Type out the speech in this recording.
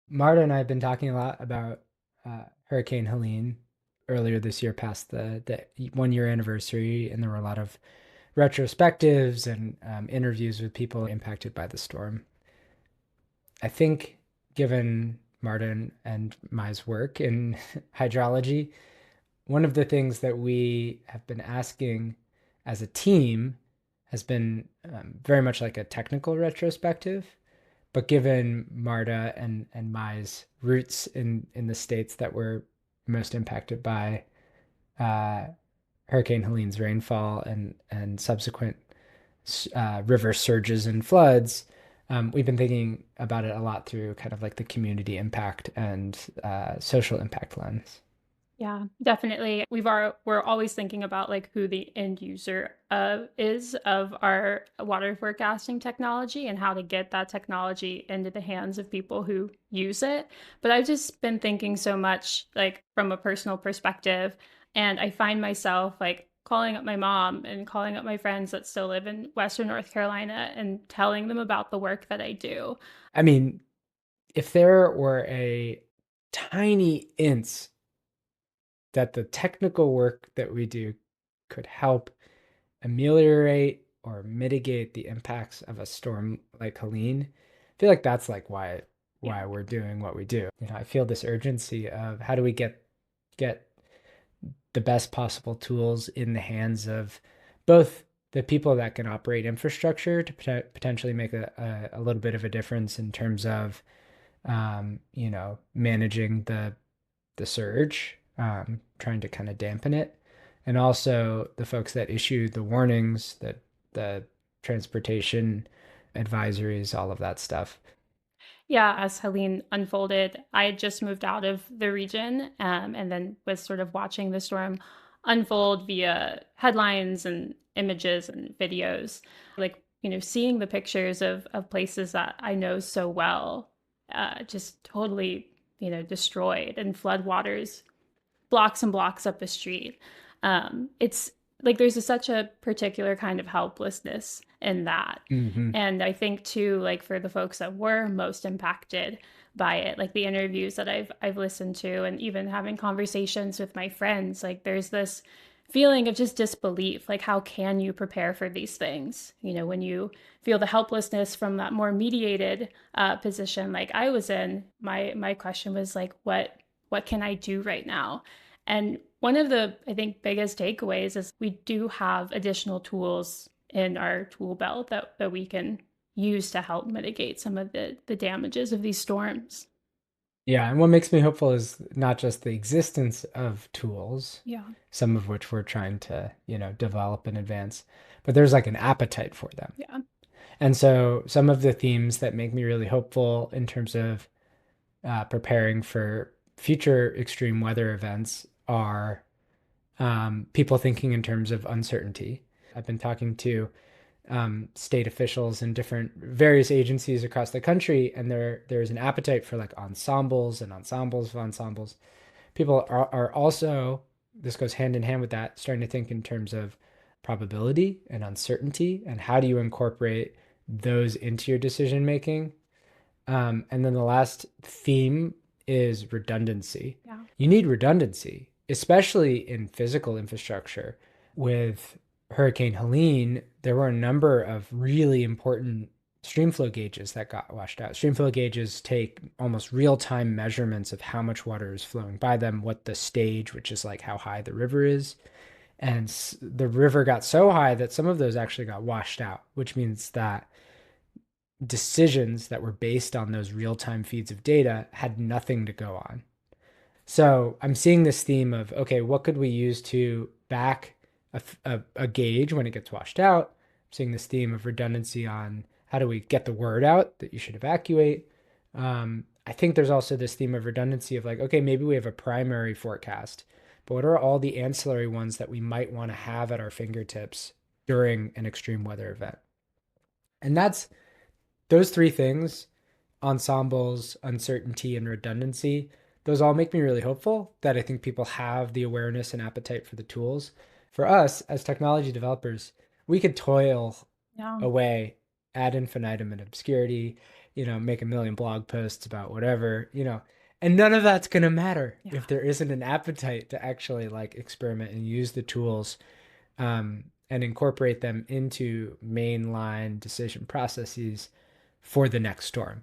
Marta and I have been talking a lot about Hurricane Helene earlier this year, past the 1 year anniversary, and there were a lot of retrospectives and interviews with people impacted by the storm. I think, given Marta and Mai's work in hydrology, one of the things that we have been asking as a team has been very much like a technical retrospective. But given Marta and Mai's roots in the states that were most impacted by uh, Hurricane Helene's rainfall and subsequent river surges and floods, we've been thinking about it a lot through kind of like the community impact and social impact lens. Yeah, definitely. We're always thinking about like who the end user is of our water forecasting technology and how to get that technology into the hands of people who use it. But I've just been thinking so much like from a personal perspective, and I find myself like calling up my mom and calling up my friends that still live in Western North Carolina and telling them about the work that I do. I mean, if there were a tiny inch that the technical work that we do could help ameliorate or mitigate the impacts of a storm like Helene, I feel like that's like Yeah. why we're doing what we do. I feel this urgency of how do we get the best possible tools in the hands of both the people that can operate infrastructure to potentially make a little bit of a difference in terms of managing the surge, trying to kind of dampen it, and also the folks that issue the warnings, that the transportation advisories, all of that stuff. Yeah, as Helene unfolded, I had just moved out of the region, and then was sort of watching the storm unfold via headlines and images and videos. Like, seeing the pictures of places that I know so well, just totally, destroyed and floodwaters blocks and blocks up the street. It's like there's such a particular kind of helplessness in that. Hmm. And I think too, like for the folks that were most impacted by it, like the interviews that I've listened to, and even having conversations with my friends, like there's this feeling of just disbelief. Like, how can you prepare for these things? When you feel the helplessness from that more mediated position, like I was in, my question was like, what can I do right now? And one of the, I think, biggest takeaways is we do have additional tools in our tool belt that we can use to help mitigate some of the damages of these storms. Yeah, and what makes me hopeful is not just the existence of tools, Yeah. some of which we're trying to, develop in advance, but there's like an appetite for them. Yeah. And so some of the themes that make me really hopeful in terms of preparing for future extreme weather events are people thinking in terms of uncertainty. I've been talking to state officials in different various agencies across the country, and there's an appetite for like ensembles and ensembles of ensembles. People are also, this goes hand in hand with that, starting to think in terms of probability and uncertainty, and how do you incorporate those into your decision making. And then the last theme is redundancy. Yeah. You need redundancy, especially in physical infrastructure. With Hurricane Helene, there were a number of really important streamflow gauges that got washed out. Streamflow gauges take almost real-time measurements of how much water is flowing by them, what the stage, which is like how high the river is. And the river got so high that some of those actually got washed out, which means that decisions that were based on those real-time feeds of data had nothing to go on. So I'm seeing this theme of, okay, what could we use to back a gauge when it gets washed out? I'm seeing this theme of redundancy on how do we get the word out that you should evacuate. I think there's also this theme of redundancy of like, okay, maybe we have a primary forecast, but what are all the ancillary ones that we might want to have at our fingertips during an extreme weather event? And that's those three things, ensembles, uncertainty, and redundancy, those all make me really hopeful that I think people have the awareness and appetite for the tools. For us as technology developers, we could toil Yeah. away ad infinitum in obscurity, make a million blog posts about whatever, and none of that's going to matter Yeah. if there isn't an appetite to actually like experiment and use the tools, and incorporate them into mainline decision processes for the next storm.